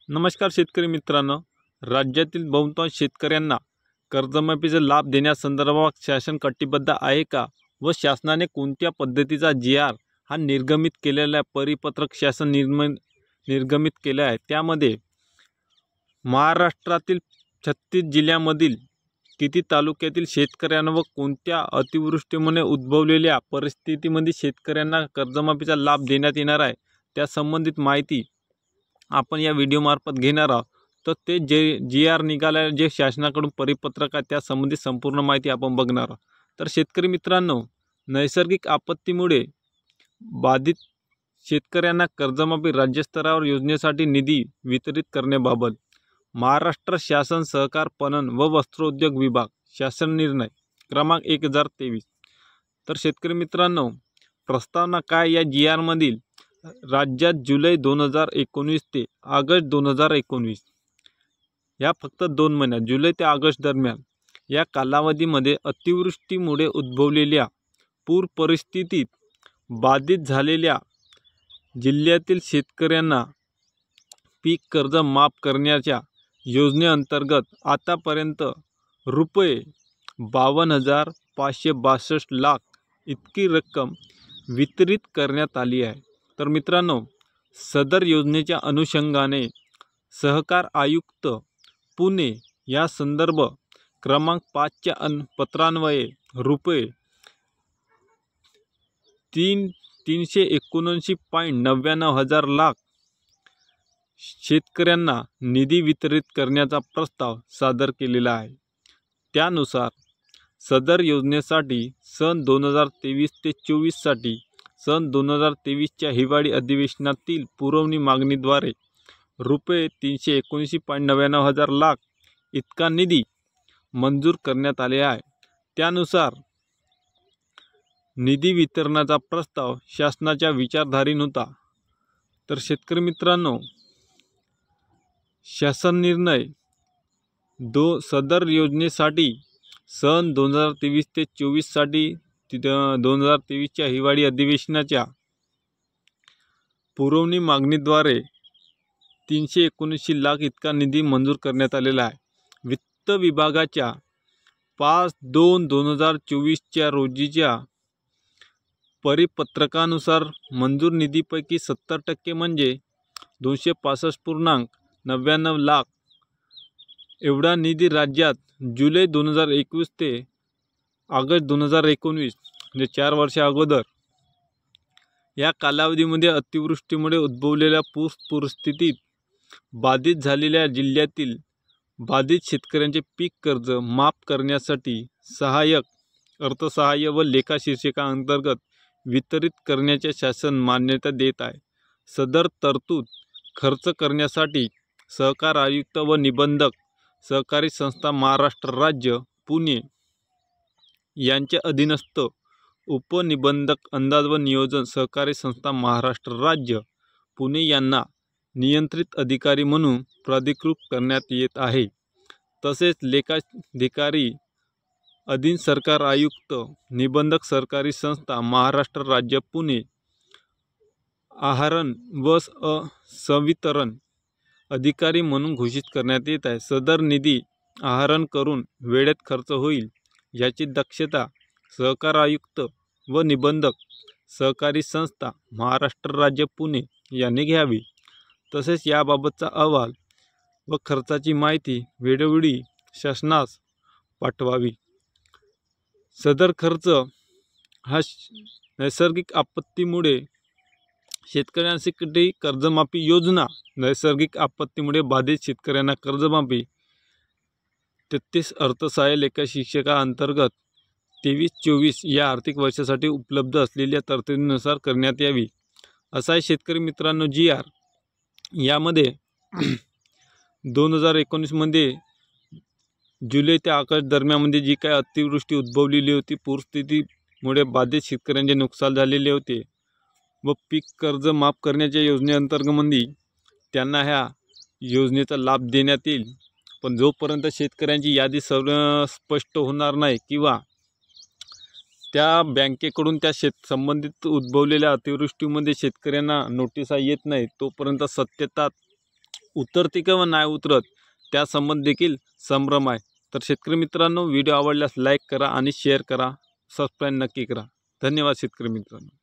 नमस्कार शेतकरी मित्रांनो, राज्यातील बहुतांश शेतकऱ्यांना कर्जमाफीचा लाभ देण्यासंदर्भात शासन कटिबद्ध आहे का व शासनाने कोणत्या पद्धतीचा जी.आर. हा निर्गमित केलेला परिपत्रक शासन निर्गमित केला आहे। त्यामध्ये महाराष्ट्रातील 36 जिल्ह्यांमधील किती तालुक्यातील शेतकऱ्यांना व कोणत्या अतिवृष्टीमुळे उद्भवलेल्या परिस्थितीमध्ये शेतकऱ्यांना कर्जमाफीचा लाभ देण्यात येणार आहे, त्या संबंधित माहिती आपण या व्हिडिओमार्फत घेणार आहोत। तर ते जी.आर. निघाला, जे शासनाकडून परिपत्रक आहे, त्या संबंधित संपूर्ण माहिती आपण बघणार आहोत। तर शेतकरी मित्रांनो, नैसर्गिक आपत्तीमुळे बाधित शेतकऱ्यांना कर्जमाफी राज्यस्तरावर योजनेसाठी निधी वितरित करण्याबाबत महाराष्ट्र शासन सहकार पणन व वस्त्रोद्योग विभाग शासन निर्णय क्रमांक 1023। तर शेतकरी मित्रांनो, प्रस्तावना काय या जी.आर. मधील राज्यात जुलै 2019 ते ऑगस्ट 2019 या फक्त 2 महिन्यात, जुलै ते ऑगस्ट दरम्यान या कालावधीमध्ये अतिवृष्टीमुळे उद्भवलेल्या पूर परिस्थितीत बाधित झालेल्या जिल्ह्यातील शेतकऱ्यांना पीक कर्ज माफ करण्याच्या योजनेअंतर्गत आतापर्यंत रुपये 52,562 लाख इतकी रक्कम वितरित करण्यात आली आहे। तर मित्रांनो, सदर योजनेच्या अनुषंगाने सहकार आयुक्त पुणे या संदर्भ क्रमांक 5च्या पत्रान्वये रुपये 379.99 हजार लाख शेतकऱ्यांना निधी वितरित करण्याचा प्रस्ताव सादर केलेला आहे। त्यानुसार सदर योजनेसाठी सन 2023 ते 24 साठी सन 2023च्या हिवाळी अधिवेशनातील पुरवणी मागणीद्वारे रुपये 379.99 हजार लाख इतका निधी मंजूर करण्यात आले आहे। त्यानुसार निधी वितरणाचा प्रस्ताव शासनाच्या विचारधारीन होता। तर शेतकरी मित्रांनो, शासन निर्णय सदर योजनेसाठी सन 2023 ते 24 साठी 2023च्या हिवाळी अधिवेशनाच्या पुरवणी मागणीद्वारे 379 लाख इतका निधी मंजूर करण्यात आलेला आहे। वित्त विभागाच्या 5/2/2024 रोजीच्या परिपत्रकानुसार मंजूर निधीपैकी 70% म्हणजे 265.99 लाख एवढा निधी राज्यात जुलै 2021 ते ऑगस्ट 2019 म्हणजे 4 वर्ष अगोदर या कालावधीमध्ये अतिवृष्टीमुळे उद्भवलेल्या पूर परिस्थितीत बाधित झालेल्या जिल्ह्यातील बाधित शेतकऱ्यांचे पीक कर्ज माफ करण्यासाठी सहाय्यक अर्थसहाय्य व लेखा शीर्षका अंतर्गत वितरित करण्याच्या शासन मान्यता देत आहे। सदर तरतूद खर्च करण्यासाठी सहकार आयुक्त व निबंधक सहकारी संस्था महाराष्ट्र राज्य पुणे यांच्या अधीनस्थ उपनिबंधक अंदाज व नियोजन सहकारी संस्था महाराष्ट्र राज्य पुणे यांना नियंत्रित अधिकारी म्हणून प्राधिकृत करण्यात येत आहे। तसेच लेखाधिकारी अधीन सरकार आयुक्त निबंधक सहकारी संस्था महाराष्ट्र राज्य पुणे आहरण व संवितरण अधिकारी म्हणून घोषित करण्यात येत आहे। सदर निधी आहरण करून वेळेत खर्च होईल याची दक्षता सहकार आयुक्त व निबंधक सहकारी संस्था महाराष्ट्र राज्य पुणे यांनी घ्यावी। तसेच याबाबतचा अहवाल व खर्चाची माहिती वेळोवेळी शासनास पाठवावी। सदर खर्च हा नैसर्गिक आपत्तीमुळे शेतकऱ्यांसाठी कर्जमाफी योजना, नैसर्गिक आपत्तीमुळे बाधित शेतकऱ्यांना कर्जमाफी 33 अर्थसहाय्य लेखा शीर्षका अंतर्गत 23-24 या आर्थिक वर्षासाठी उपलब्ध असलेल्या तरतुदीनुसार करण्यात यावी, असा आहे शेतकरी मित्रांनो जी.आर. यामध्ये 2019 मध्ये जुलै ते ऑगस्ट दरम्यानमध्ये जी काय अतिवृष्टी उद्भवलेली होती, पूरस्थितीमुळे बाधित शेतकऱ्यांचे नुकसान झालेले होते व पीक कर्ज माफ करण्याच्या योजनेअंतर्गत त्यांना ह्या योजनेचा लाभ देण्यात येईल। पण जोपर्यंत शेतकऱ्यांची यादी सर्व स्पष्ट होणार नाही किंवा त्या बँकेकडून त्या संबंधित उद्भवलेल्या अतिवृष्टीमध्ये शेतकऱ्यांना नोटिसा येत नाही, तोपर्यंत सत्यता उतरते किंवा नाही उतरत त्यासंबंधी देखील संभ्रम आहे। तर शेतकरी मित्रांनो, व्हिडिओ आवडल्यास लाईक करा आणि शेअर करा, सबस्क्राईब नक्की करा। धन्यवाद शेतकरी मित्रांनो।